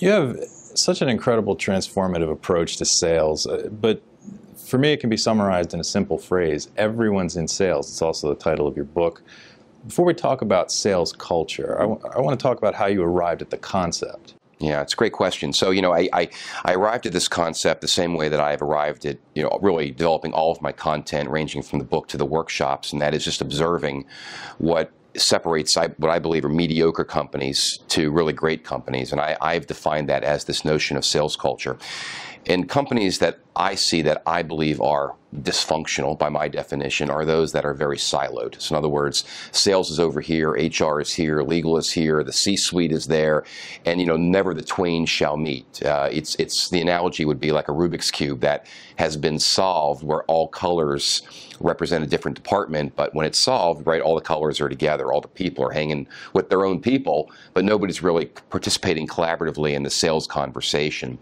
You have such an incredible transformative approach to sales, but for me it can be summarized in a simple phrase: everyone's in sales. It's also the title of your book. Before we talk about sales culture, I want to talk about how you arrived at the concept. Yeah, it's a great question. So, I arrived at this concept the same way that I've arrived at, really developing all of my content, ranging from the book to the workshops, and that is just observing what separates what I believe are mediocre companies to really great companies. And I've defined that as this notion of sales culture. And companies that I see that I believe are dysfunctional, by my definition, are those that are very siloed. So in other words, sales is over here, HR is here, legal is here, the C-suite is there, and never the twain shall meet. It's the analogy would be like a Rubik's Cube that has been solved where all colors represent a different department, but when it's solved, right, all the colors are together, all the people are hanging with their own people, but nobody's really participating collaboratively in the sales conversation.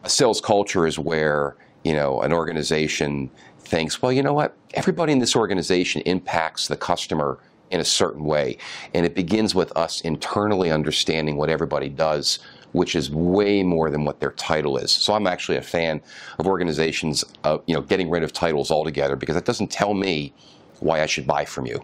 A sales culture is where, an organization thinks, well, you know what? Everybody in this organization impacts the customer in a certain way. And it begins with us internally understanding what everybody does, which is way more than what their title is. So I'm actually a fan of organizations, getting rid of titles altogether, because that doesn't tell me why I should buy from you.